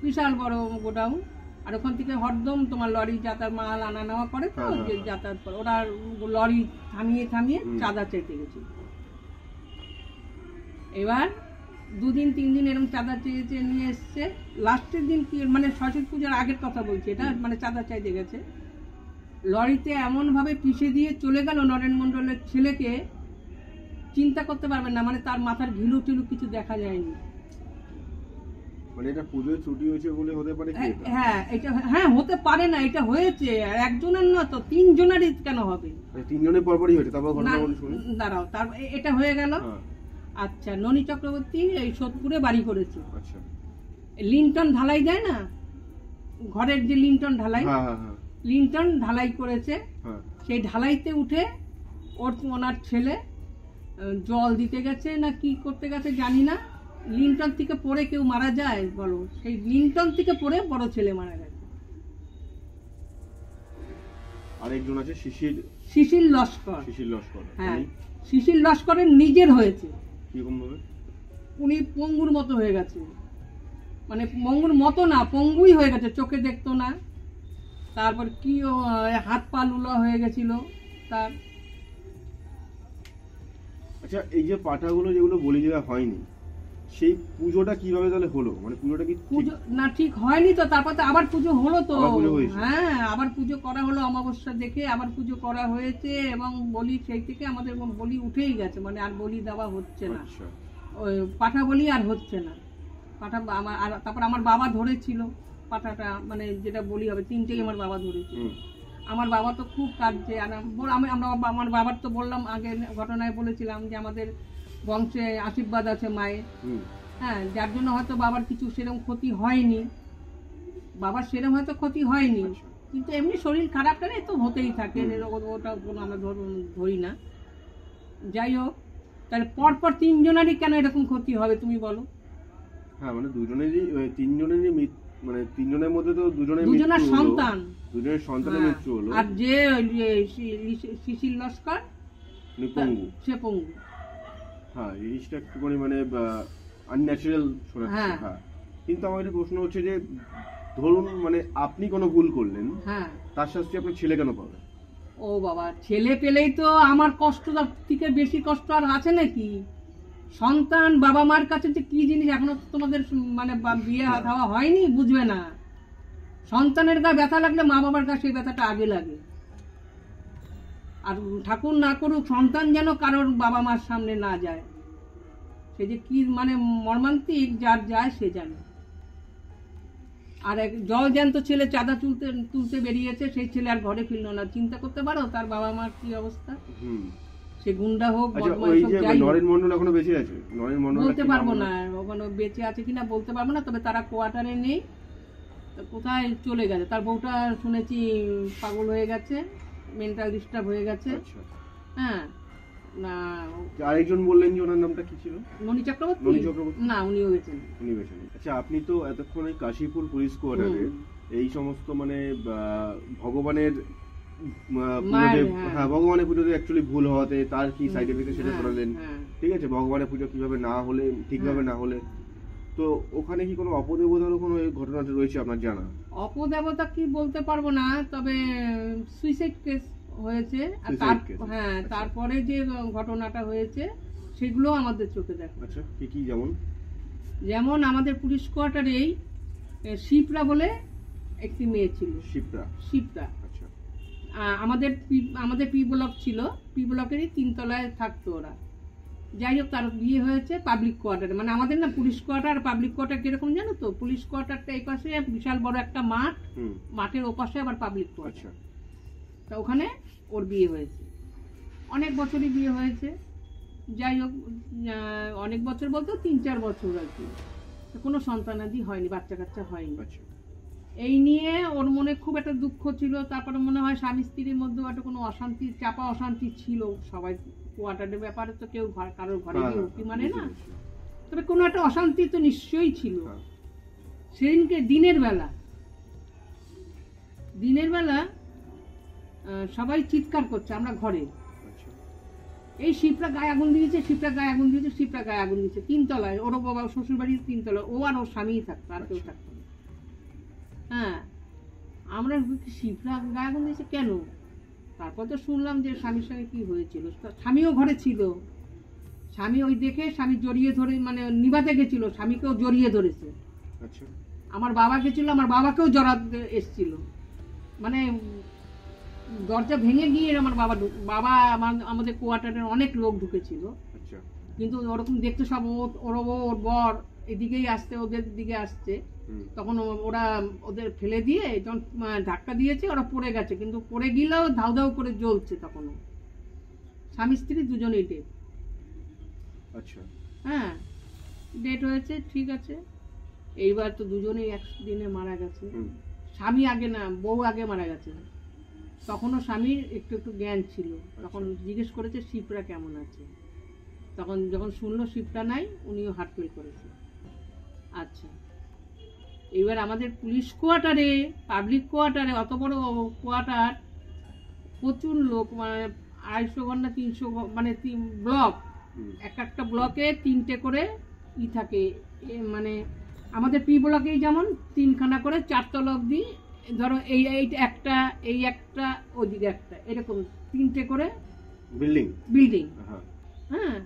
বিশাল বড় গোডাউন। আর ওখান থেকে হরদম তোমার লরি যাতায়াত, মাল আনা নেওয়া করে তো, হ্যাঁ, যে হ্যাঁ। যাতায়াত করে, ওরা লরি থামিয়ে থামিয়ে হুম। চাঁদা চাইতে গেছে। এবার 2 দিন 3 দিন এরকম চাঁদা চেয়ে চেয়ে নিয়ে এসছে। লাস্টের দিন কি মানে সরস্বতী পূজার আগের কথা বলছি এটা, মানে চাঁদা চাইতে গেছে, লরিতে এমন ভাবে পিষে দিয়ে চলে গেল নরেন মণ্ডলের ছেলেকে, চিন্তা করতে পারবেন না, মানে তার মাথার ঘিলু টিলু কিছু দেখা যায়নি। মানে এটা পুজোয় ছুটি হয়েছে বলে হতে পারে কি এটা? হ্যাঁ, এটা হ্যাঁ হতে পারে না, এটা হয়েছে। আর একজনের না তো, 3 জনেরই কেন হবে? মানে তিনজনের পরপরই হয়েছে, তারপর না, ঘটনা বলে শুনি। দাঁড়াও, এটা হয়ে গেল। হ্যাঁ আচ্ছা, ননী চক্রবর্তী এই সোদপুরে বাড়ি করেছে। আচ্ছা লিন্টন ঢালাই দেয় না, ঘরের যে লিন্টন ঢালাই, হ্যাঁ হ্যাঁ হ্যাঁ লিন্টন ঢালাই করেছে। হ্যাঁ সেই ঢালাইতে উঠে ওনার ছেলে জল দিতে গেছে না কি করতে গেছে জানি না, লিন্টন থেকে পড়ে কেউ মারা যায় বলো? সেই লিন্টন থেকে পড়ে বড় ছেলে মারা গেছে। আরেকজন আছে শিশির শিশির লস্কর। শিশির লস্কর। হ্যাঁ, শিশির লস্করের নিজের হয়েছে। কিরকম ভাবে? উনি পঙ্গুর মতো হয়ে গেছে, মানে পঙ্গুর মতো না, পঙ্গুই হয়ে গেছে, চোখে দেখতো না। তারপর কি হাত পা লুলা হয়ে গেছিল তার। আচ্ছা, এই যে পাঠাগুলো যেগুলো বলি যেটা হয়নি, সেই পুজোটা কিভাবে তাহলে হলো? মানে পুজোটা কি ঠিক- পুজো না ঠিক হয়নি তো, তারপর তো আবার পুজো হলো তো। আবার পুজো হয়েছে? হ্যাঁ, আবার পুজো করা হলো, অমাবস্যা দেখে আবার পুজো করা হয়েছে। এবং বলি সেই থেকে আমাদের বলি উঠেই গেছে, মানে আর বলি দেওয়া হচ্ছে না। আচ্ছা ওই পাঠা বলি আর হচ্ছে না। পাঠা আমার, আর তারপর আমার বাবা ধরেছিল পাঠাটা, মানে যেটা বলি হবে 3টেই আমার বাবা ধরেছিল। হুম আমার বাবা তো খুব কাঁদছে। আর আমার বাবার তো বললাম আগে ঘটনায় বলেছিলাম যে আমাদের বংশে আশীর্বাদ আছে মায়ের। হুম হ্যাঁ, যার জন্য হয়তো বাবার কিছু সেরকম ক্ষতি হয়নি, বাবার সেরকম হয়তো ক্ষতি হয়নি, আচ্ছা। কিন্তু এমনি শরীর খারাপ টানে তো হতেই থাকে, ওটা কোনো আমরা ধরি না। যাই হোক, তাহলে পরপর 3 জনেরই কেন এরকম ক্ষতি হবে তুমি বলো? হ্যাঁ, মানে দুজনেরই তিনজনেরই মানে তিনজনের মধ্যে তো দুজনের দুজনের মৃত্যু হলো। সন্তান। দুজনের সন্তানের হ্যাঁ, মৃত্যু হলো। আর যে শিশির লস্কর উনি পঙ্গু। সে পঙ্গু। হ্যাঁ, জিনিসটা একটুখানি মানে আনন্যাচারাল শোনাচ্ছে। হ্যাঁ। হ্যাঁ, কিন্তু আমার একটা প্রশ্ন হচ্ছে যে ধরুন মানে আপনি কোনো ভুল করলেন, হ্যাঁ, তার শাস্তি আপনার ছেলে কেন পাবে? ও বাবা, ছেলে পেলেই তো আমার কষ্ট থেকে বেশি কষ্ট আর আছে নাকি? সন্তান বাবা মার কাছে যে কি জিনিস এখনো তো তোমাদের মানে বিয়ে দেওয়া হয়নি, বুঝবে না। সন্তানের গায়ে ব্যথা লাগলে মা বাবার গায়ে সেই ব্যথাটা আগে লাগে। আর ঠাকুর না করুক, সন্তান যেন কারোর বাবা মার সামনে না যায়, সে যে কি মানে মর্মান্তিক, যার যায় সে জানে। আর এক জল জ্যান্ত ছেলে চাঁদা তুলতে বেরিয়েছে, সেই ছেলে আর ঘরে ফিরলো না। চিন্তা করতে পারো তার বাবা মার কি অবস্থা? হুম। সে গুন্ডা হোক, আচ্ছা, বদমাশ ওই হোক, যে যাই হোক। নরেন মন্ডল এখনো বেঁচে আছে? নরেন মন্ডল বলতে পারবো না ওখানে বেঁচে আছে কিনা, বলতে পারবো না। তবে তারা কোয়ার্টারে নেই, তো কোথায় চলে গেছে। তার বউটা শুনেছি পাগল হয়ে গেছে, মেন্টাল ডিস্টার্ব হয়ে গেছে। আচ্ছা, হ্যাঁ, না আরেকজন বললেন যে ওনার নামটা কি ছিল? ননী চক্রবর্তী? ননী চক্রবর্তী? না, উনিও গেছেন। উনি বেঁচে নেই। আচ্ছা, আপনি তো এতক্ষণ ওই কাশীপুর পুলিশ কোয়ার্টারে এই সমস্ত মানে ভগবানের পুজোতে, হ্যাঁ। হ্যাঁ ভগবানের পুজোতে অ্যাকচুয়ালি ভুল হওয়াতে তার কি সাইড এফেক্ট সেটা হ্যাঁ, শোনালেন। হ্যাঁ। ঠিক আছে, ভগবানের পুজো কিভাবে না হলে, ঠিকভাবে না হলে, তো ওখানে কি কোনো অপদেবতারও কোনো এই ঘটনাটা রয়েছে আপনার জানা? অপদেবতা কি বলতে পারবো না, তবে সুইসাইড কেস হয়েছে। আর Suicide case? হ্যাঁ, আচ্ছা। তারপরে যে ঘটনাটা হয়েছে সেগুলো আমাদের চোখে দেখা। আচ্ছা, কি কি যেমন? যেমন আমাদের পুলিশ কোয়ার্টারেই শিপ্রা বলে একটি মেয়ে ছিল। শিপ্রা? শিপ্রা আচ্ছা। আমাদের পি ব্লক ছিল, পি ব্লকেরই 3 তলায় থাকতো ওরা। যাই হোক, তার বিয়ে হয়েছে পাবলিক কোয়ার্টারে। মানে আমাদের না পুলিশ কোয়ার্টার আর পাবলিক কোয়ার্টার কিরকম জানো তো? পুলিশ কোয়ার্টারটা এই পাশে বিশাল বড় একটা মাঠ, মাঠের ওপাশে আবার পাবলিক কোয়ার্টার। আচ্ছা। তা ওখানে ওর বিয়ে হয়েছে, অনেক বছরই বিয়ে হয়েছে। যাই হোক, অনেক বছর বলতে 3-4 বছর আর কি। তো কোনো সন্তানাদি হয়নি, বাচ্চা কাচ্চা হয়নি। আচ্ছা। এই নিয়ে ওর মনে খুব একটা দুঃখ ছিল। তারপরে মনে হয় স্বামী স্ত্রীর মধ্যে একটা কোনো অশান্তি, চাপা অশান্তি ছিল। সবাই কোয়ার্টারের ব্যাপারে তো কেউ কারোর ঘরে গিয়ে উঁকি মানে না, তবে কোনো একটা অশান্তি তো নিশ্চয়ই ছিল। সেদিনকে দিনের বেলা সবাই চিৎকার করছে আমরা ঘরে, এই শিপ্রা গায়ে আগুন দিয়েছে, শিপ্রা গায়ে আগুন দিয়েছে, শিপ্রা গায়ে আগুন দিয়েছে। 3 তলায়, ওর বাবা শ্বশুর বাড়ির 3 তলায়, ও আর ওর স্বামীই থাকতো, আর কেউ থাকতো না। হ্যাঁ, আমরা শিপ্রা গায়ে আগুন দিয়েছে কেন? তারপর তো শুনলাম যে স্বামীর সঙ্গে কি হয়েছিল। স্বামীও ঘরে ছিল, স্বামী ওই দেখে স্বামী জড়িয়ে ধরে, মানে নিবাতে গেছিল, স্বামীকেও জড়িয়ে ধরেছে। আচ্ছা। আমার বাবা গেছিল, আমার বাবাকেও জড়াতে এসছিল। মানে দরজা ভেঙে গিয়ে আমার বাবা আমাদের কোয়ার্টারের অনেক লোক ঢুকেছিল। আচ্ছা। কিন্তু ওরকম দেখতে সব ওর বর এদিকেই আসছে, ওদের দিকে আসছে। তখন ওরা ওদের ফেলে দিয়ে যখন ধাক্কা দিয়েছে, ওরা পড়ে গেছে, কিন্তু পড়ে গেলেও ধাউ ধাউ করে জ্বলছে। তখনও স্বামী স্ত্রী দুজনেই ডেট। আচ্ছা। হ্যাঁ, ডেট হয়েছে, ঠিক আছে। এইবার তো দুজনেই একদিনে মারা গেছে। স্বামী আগে না, বউ আগে মারা গেছে। তখনও স্বামীর একটু একটু জ্ঞান ছিল। তখন জিজ্ঞেস করেছে শিপ্রা কেমন আছে। তখন যখন শুনলো শিপ্রা নাই, উনিও হার্ট ফেল করেছে। আচ্ছা, এবার আমাদের পুলিশ কোয়ার্টারে, পাবলিক কোয়ার্টারে, অত বড় কোয়ার্টার, প্রচুর লোক, মানে 250 ঘর না 300, মানে ব্লক, একটা ব্লকে 3টে করে থাকে। মানে আমাদের পি ব্লকেই যেমন 3খানা করে 4 তলা অব্দি, ধরো এই একটা, এই একটা, ওদিকে একটা, এরকম 3টে করে বিল্ডিং। হ্যাঁ,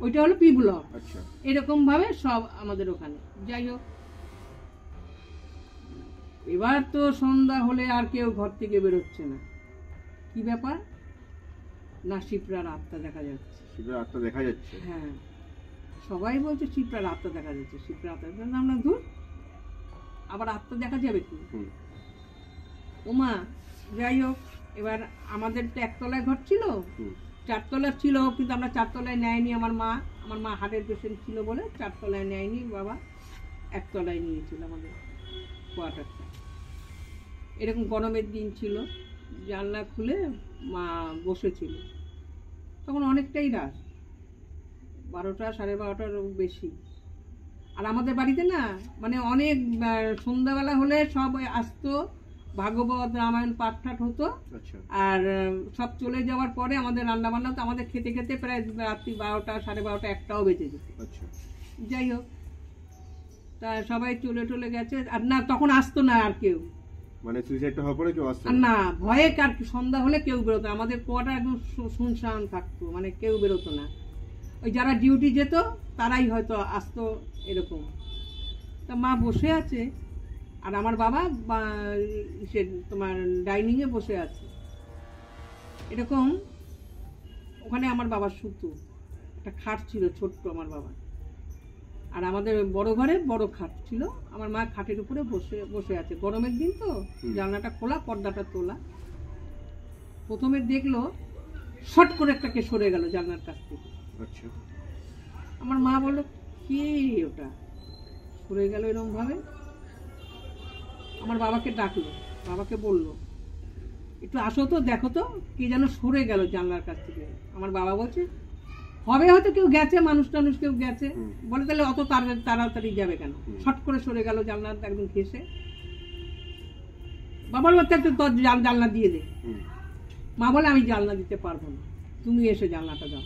ওইটা হলো পি ব্লক। আচ্ছা। এরকম ভাবে সব আমাদের ওখানে। যাই হোক, এবার তো সন্ধ্যা হলে আর কেউ ঘর থেকে বেরোচ্ছে না। কি ব্যাপার না, শিপ্রার আত্মা দেখা যাচ্ছে। শিপ্রার আত্মা দেখা যাচ্ছে? হ্যাঁ, সবাই বলছে শিপ্রার আত্মা দেখা যাচ্ছে, শিপ্রার আত্মা। আমরা দূর, আবার আত্মা দেখা যাবে কি? ওমা, যাই হোক, এবার আমাদের তো 1 তলায় ঘর ছিল, 4 তলা ছিল, কিন্তু আমরা 4 তলায় নেয়নি। আমার মা হার্টের পেশেন্ট ছিল বলে 4 তলায় নেয়নি, বাবা 1 তলায় নিয়েছিল আমাদের কোয়ার্টারটা। এরকম গরমের দিন ছিল, জানলা খুলে মা বসেছিল। তখন অনেকটাই রাত, 12টা 12:30টার বেশি। আর আমাদের বাড়িতে না, মানে অনেক সন্ধ্যাবেলা হলে সব আসতো, ভাগবত রামায়ণ পাঠ ঠাট হতো। আর সব চলে যাওয়ার পরে আমাদের রান্না বান্না তো, আমাদের খেতে খেতে প্রায় রাত্রি 12টা 12:30 1টাও বেজে যেত। যাই হোক, তা সবাই চলে গেছে। আর না, তখন আসতো না আর কেউ, মানে সুইসাইডটা হওয়ার পরে কেউ আসতো না, ভয়ে। কার সন্ধ্যা হলে কেউ বেরোতো, আমাদের কোয়ার্টার একদম শুনশান থাকতো, মানে কেউ বেরোতো না। ওই যারা ডিউটি যেত তারাই হয়তো আসতো, এরকম। তা মা বসে আছে, আর আমার বাবা সে তোমার ডাইনিং এ বসে আছে, এরকম। ওখানে আমার বাবার শুতো, একটা খাট ছিল ছোট্ট আমার বাবা। আর আমাদের বড় ঘরে বড় খাট ছিল, আমার মা খাটের উপরে বসে আছে। গরমের দিন তো, জানলাটা খোলা, পর্দাটা তোলা। প্রথমে দেখলো শট করে একটাকে সরে গেল জানলার কাছ থেকে। আমার মা বললো, কি ওটা সরে গেল এরকম ভাবে? আমার বাবাকে ডাকলো, বাবাকে বললো, একটু আসো তো, দেখো তো, কি যেন সরে গেল জানলার কাছ থেকে। আমার বাবা বলছে, হবে হয়তো কেউ গেছে, মানুষ টানুষ কেউ গেছে। বলে, তাহলে অত তাড়াতাড়ি যাবে কেন? শট করে সরে গেল জানলাটা একদম ঘেসে। বাবার বলতে, একটু তোর জানলা দিয়ে দে। মা বলে, আমি জানলা দিতে পারবো না, তুমি এসে জানলাটা দাও।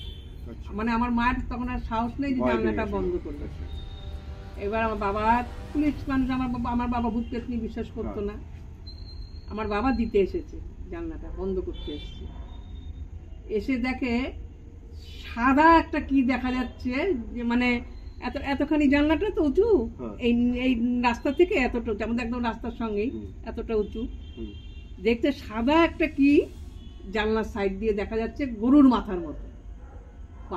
মানে আমার মায়ের তখন আর সাহস নেই যে জানলাটা বন্ধ করবে। এবার আমার বাবা পুলিশ মানুষ, আমার বাবা ভূত পেত নিয়ে বিশ্বাস করতো না। আমার বাবা দিতে এসেছে, জানলাটা বন্ধ করতে এসেছে, এসে দেখে সাদা একটা কি দেখা যাচ্ছে, যে মানে এতখানি জানলাটা তো উঁচু, এই এই রাস্তা থেকে এতটা উঁচু, আমাদের একদম রাস্তার সঙ্গেই এতটা উঁচু, দেখতে সাদা একটা কি জানলার সাইড দিয়ে দেখা যাচ্ছে গরুর মাথার মতো।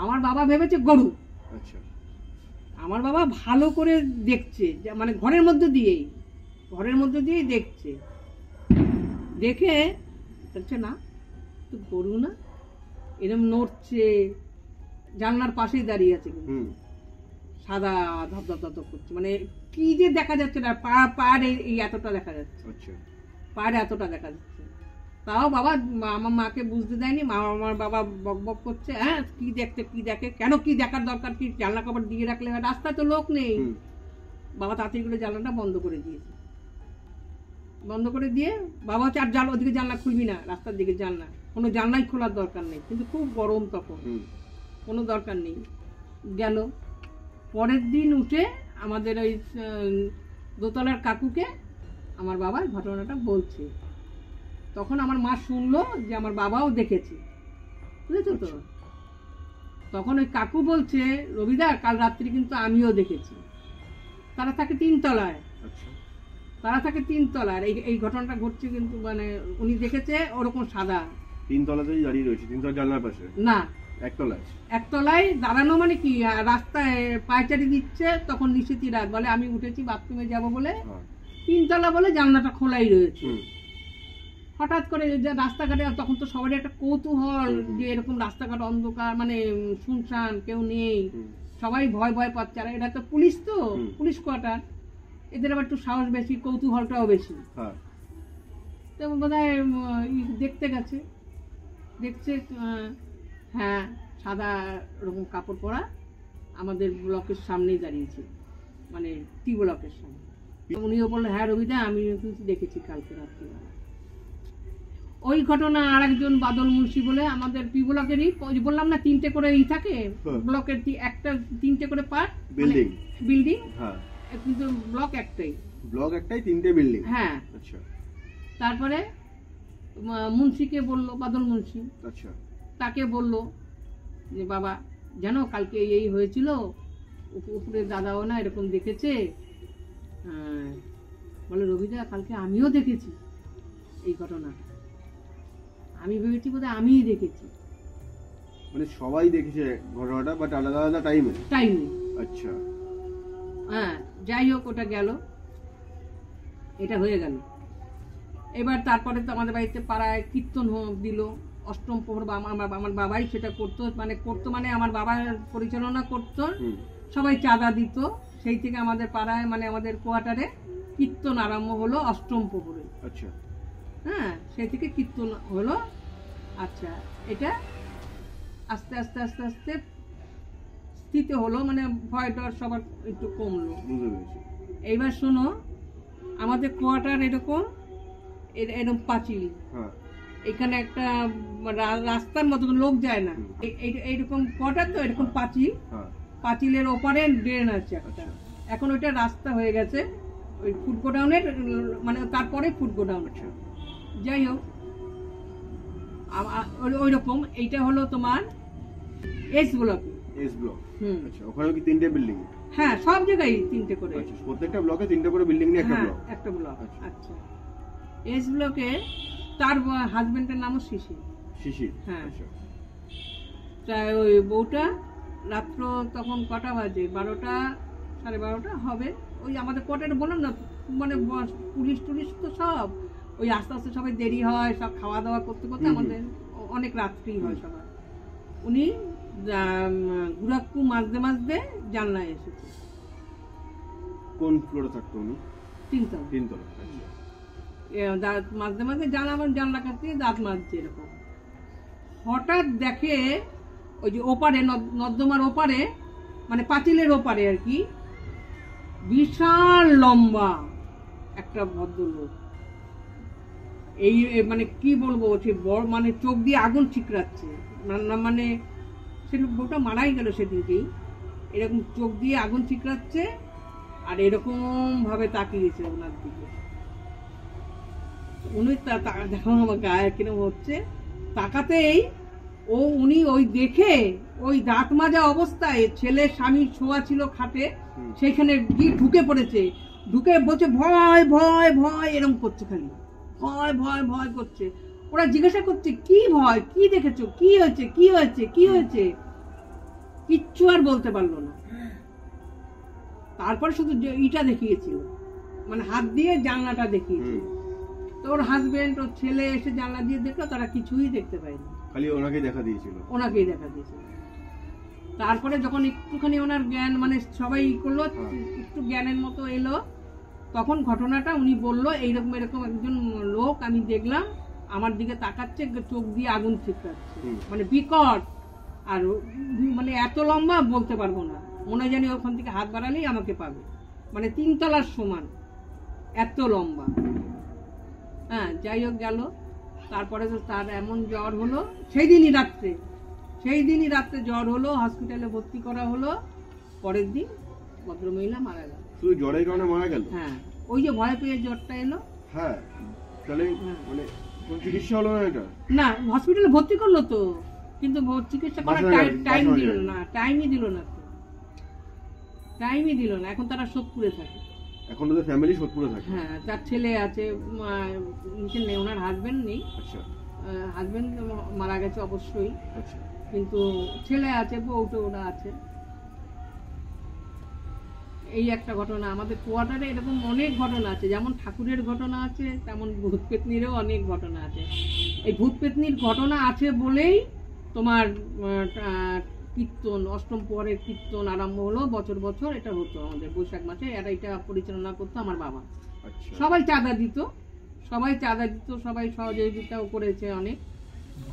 আমার বাবা ভেবেছে গরু। আচ্ছা, আমার বাবা ভালো করে দেখছে, মানে ঘরের মধ্যে দিয়েই দেখছে, দেখে বলছে না তো গরু না, এরকম নড়ছে, জানলার পাশেই দাঁড়িয়ে আছে, কিন্তু সাদা ধপ ধপ ধপ করছে, মানে কি যে দেখা যাচ্ছে না, পাড় এই এতটা দেখা যাচ্ছে, পাড় এতটা দেখা যাচ্ছে। তাও বাবা আমার মাকে বুঝতে দেয়নি, আমার বাবা বক বক করছে, হ্যাঁ কি দেখে, কেন কি দেখার দরকার, কি জানলা কপাট দিয়ে রাখলে, রাস্তায় তো লোক নেই। বাবা তাড়াতাড়ি করে জানলাটা বন্ধ করে দিয়েছে, বন্ধ করে দিয়ে বাবা হচ্ছে আর ওদিকে জানলা খুলবি না, রাস্তার দিকে জানলা, কোনো জানলাই খোলার দরকার নেই, কিন্তু খুব গরম তখন, কোনো দরকার নেই। গেল পরের দিন উঠে আমাদের ওই দোতলার কাকুকে আমার বাবা ঘটনাটা বলছে, তখন আমার মা শুনলো যে আমার বাবাও দেখেছে, বুঝেছো তো। তখন ওই কাকু বলছে, রবিদা কাল রাত্রি কিন্তু আমিও দেখেছি। তারা থাকে তিনতলায়, এই ঘটনাটা ঘটছে, কিন্তু মানে উনি দেখেছে ওরকম সাদা, তিনতলাতেই দাঁড়িয়ে রয়েছে, তিনতলা জানলার পাশে না, একতলায় দাঁড়ানো, মানে কি রাস্তায় পায়চারি দিচ্ছে, তখন নিশ্চিতই রাত বলে আমি উঠেছি বাথরুমে যাব বলে, তিনতলা বলে জানলাটা খোলাই রয়েছে। হঠাৎ করে রাস্তাঘাটে, তখন তো সবারই একটা কৌতূহল যে এরকম রাস্তাঘাট অন্ধকার, মানে শুনশান, কেউ নেই, সবাই ভয় পাচ্ছে, আর এটা তো পুলিশ, তো পুলিশ কোয়ার্টার, এদের আবার একটু সাহস বেশি, কৌতূহলটাও বেশি। তো বোধহয় দেখতে গেছে, দেখছে হ্যাঁ সাদা ওরকম কাপড় পরা আমাদের ব্লকের সামনেই দাঁড়িয়েছে, মানে টি ব্লকের সামনে। উনিও বললো, হ্যাঁ রবিদা আমি কিন্তু দেখেছি কালকে রাত্রিবেলা। ওই ঘটনা আরেকজন বাদল মুন্সি বলে, আমাদের পি ব্লকেরই, বললাম না তিনটে করে থাকে ব্লকের, একটা তিনটে করে পার্ট বিল্ডিং, কিন্তু ব্লক একটাই, তিনটে বিল্ডিং। হ্যাঁ, আচ্ছা। তারপরে মুন্সিকে বললো, বাদল মুন্সি, আচ্ছা, তাকে বললো যে বাবা জানো কালকে এই হয়েছিল, উপরে দাদাও না এরকম দেখেছে। বলে রবিদা কালকে আমিও দেখেছি এই ঘটনাটা, আমি ভেবেছি বোধহয় আমিই দেখেছি। মানে সবাই দেখেছে ঘটনাটা, বাট আলাদা আলাদা টাইমে। আচ্ছা, হ্যাঁ যাই হোক, ওটা গেল, এটা হয়ে গেল। এবার তারপরে তো আমাদের বাড়িতে পাড়ায় কীর্তন দিল, অষ্টম প্রহর, আমার বাবাই সেটা করতো, মানে আমার বাবা পরিচালনা করতো, সবাই চাঁদা দিত, সেই থেকে আমাদের পাড়ায়, মানে আমাদের কোয়ার্টারে কীর্তন আরম্ভ হলো অষ্টম প্রহরে। আচ্ছা, হ্যাঁ সেই থেকে কীর্তন হলো। আচ্ছা, এটা আস্তে আস্তে আস্তে আস্তে স্থিত হলো, মানে ভয় ডর সবার একটু কমলো। এইবার শোনো, আমাদের কোয়ার্টার এরকম পাঁচিল, এখানে একটা রাস্তার মতো লোক যায় না, এইরকম কোয়ার্টার, তো এরকম পাঁচিলের ওপারে ড্রেন আছে একটা, এখন ওইটা রাস্তা হয়ে গেছে, ওই ফুড গোডাউনের, মানে তারপরে ফুড গোডাউন। যাই হোক, ওই রকম এইটা হলো তোমার এস ব্লক। আচ্ছা, ওখানে কি তিনটে বিল্ডিং? হ্যাঁ, সব জায়গায় তিনটে করে, প্রত্যেকটা ব্লকে তিনটে করে বিল্ডিং নিয়ে একটা ব্লক। আচ্ছা, এস ব্লকে তার হাজবেন্ডের নামও শিশির। হ্যাঁ, তাই ওই বউটা রাত্র তখন কটা বাজে, 12টা, 12:30 হবে, ওই আমাদের কোয়ার্টারে বললাম না, মানে পুলিশ টুলিশ তো সব, ওই আস্তে আস্তে সবাই দেরি হয়, সব খাওয়া দাওয়া করতে করতে আমাদের অনেক রাত্রি হয় সবার। উনি গুড়াক্কু মাজতে জানলায় এসেছে। কোন ফ্লোরে থাকতো উনি? তিনতলা। মাঝে জানলা কাছ থেকে দাঁত মাজছে এরকম। হঠাৎ দেখে ওই যে ওপারে, নর্দমার ওপারে, মানে পাঁচিলের ওপারে আর কি, বিশাল লম্বা একটা ভদ্রলোক, এই মানে কি বলবো, সে বড়, মানে চোখ দিয়ে আগুন ঠিকরাচ্ছে, মানে সে বউটা মারাই গেল সেদিনকেই, এরকম চোখ দিয়ে আগুন ঠিকরাচ্ছে, আর এরকম ভাবে তাকিয়েছে ওনার দিকে। উনি দেখো আমার গায়ে কিরকম হচ্ছে, তাকাতেই উনি ওই দেখে ওই দাঁত মাজা অবস্থায় ছেলে স্বামীর শোয়া ছিল খাটে, সেইখানে গিয়ে ঢুকে পড়েছে, ঢুকে বলছে ভয় ভয় ভয় এরকম করছে, খালি ভয় ভয় ভয় করছে। ওরা জিজ্ঞাসা করছে কি ভয়, কি দেখেছো, কি হয়েছে কি হয়েছে কি হয়েছে, কিচ্ছু আর বলতে পারলো না। তারপরে শুধু ইটা দেখিয়েছিল, মানে হাত দিয়ে জানলাটা দেখিয়েছিল। তো ওর হাজবেন্ড ওর ছেলে এসে জানলা দিয়ে দেখলো, তারা কিছুই দেখতে পায়নি, খালি ওনাকেই দেখা দিয়েছিল। তারপরে যখন একটুখানি ওনার জ্ঞান, মানে সবাই করলো, একটু জ্ঞানের মতো এলো, তখন ঘটনাটা উনি বললো এইরকম এরকম একজন লোক আমি দেখলাম, আমার দিকে তাকাচ্ছে, চোখ দিয়ে আগুন ছিটকাচ্ছে, মানে বিকট, আর মানে এত লম্বা বলতে পারবো না, মনে জানি ওখান থেকে হাত বাড়ালেই আমাকে পাবে, মানে 3 তলার সমান, এত লম্বা। হ্যাঁ, যাই হোক গেল। তারপরে তো তার এমন জ্বর হলো, সেই দিনই রাত্রে জ্বর হলো, হসপিটালে ভর্তি করা হলো। পরের দিন ভদ্রমহিলা মারা গেল। শুধু জ্বরের কারণে মারা গেল? হ্যাঁ, ওই যে ভয় পেয়ে জ্বরটা এলো। হ্যাঁ, তাহলে মানে কোন চিকিৎসা হলো না? এটা না, হসপিটালে ভর্তি করলো তো, কিন্তু চিকিৎসা করার টাইমই দিল না। এখন তারা সোদপুরে থাকে। এখন তো ফ্যামিলি সোদপুরে থাকে? হ্যাঁ, তার ছেলে আছে, ওনার হাজবেন্ড নেই। আচ্ছা, হাজবেন্ড মারা গেছে অবশ্যই। আচ্ছা, কিন্তু ছেলে আছে, বউটা ওরা আছে। এই একটা ঘটনা। আমাদের কোয়ার্টারে এরকম অনেক ঘটনা আছে, যেমন ঠাকুরের ঘটনা আছে, তেমন ভূত পেতনিরও অনেক ঘটনা আছে। এই ভূত পেতনির ঘটনা আছে বলেই তোমার কীর্তন, অষ্টম প্রহরের কীর্তন আরম্ভ হলো, বছর বছর এটা হতো আমাদের বৈশাখ মাসে। এটা পরিচালনা করতো আমার বাবা। সবাই চাঁদা দিত, সবাই সহযোগিতাও করেছে অনেক।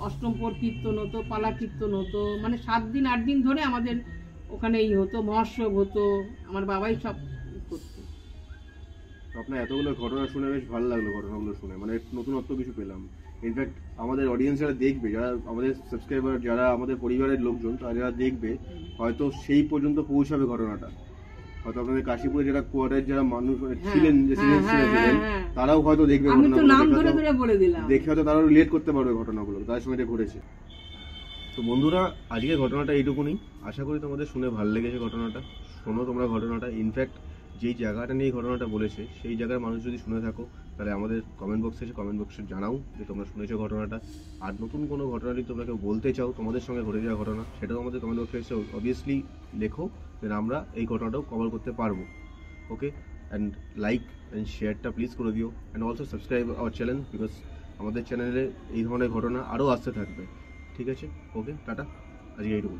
অষ্টম প্রহর কীর্তন হতো, পালা কীর্তন হতো, মানে 7 দিন 8 দিন ধরে আমাদের ওখানেই হতো, মহোৎসব হতো, আমার বাবাই সব করতো। আপনার এতগুলো ঘটনা শুনে বেশ ভালো লাগলো। ঘটনাগুলো শুনে মানে নতুনত্ব কিছু পেলাম। ইনফ্যাক্ট আমাদের অডিয়েন্স যারা দেখবে, যারা আমাদের সাবস্ক্রাইবার, যারা আমাদের পরিবারের লোকজন, তারা যারা দেখবে, হয়তো সেই পর্যন্ত পৌঁছাবে ঘটনাটা। হয়তো আপনাদের কাশীপুরে যারা কোয়ার্টার যারা মানুষ ছিলেন, তারাও হয়তো দেখবে, দেখে হয়তো তারাও রিলেট করতে পারবে ঘটনাগুলো, তাদের সঙ্গে এটা ঘটেছে। তো বন্ধুরা, আজকে ঘটনাটা এইটুকুনি। আশা করি তোমাদের শুনে ভালো লেগেছে ঘটনাটা। শোনো তোমরা ঘটনাটা। ইনফ্যাক্ট যেই জায়গাটা নিয়ে ঘটনাটা বলেছে, সেই জায়গার মানুষ যদি শুনে থাকো, তাহলে আমাদের কমেন্ট বক্সে জানাও যে তোমরা শুনেছো ঘটনাটা। আর নতুন কোনো ঘটনা যদি তোমরা কেউ বলতে চাও, তোমাদের সঙ্গে ঘটে যাওয়া ঘটনা, সেটাও আমাদের কমেন্ট বক্সে এসে অবভিয়াসলি লেখো, দেন আমরা এই ঘটনাটাও কভার করতে পারবো। ওকে, অ্যান্ড লাইক অ্যান্ড শেয়ারটা প্লিজ করে দিও, and also subscribe our channel, because আমাদের চ্যানেলে এই ধরনের ঘটনা আরও আসতে থাকবে। ঠিক আছে, ওকে, টাটা, আজকে এইটুকু।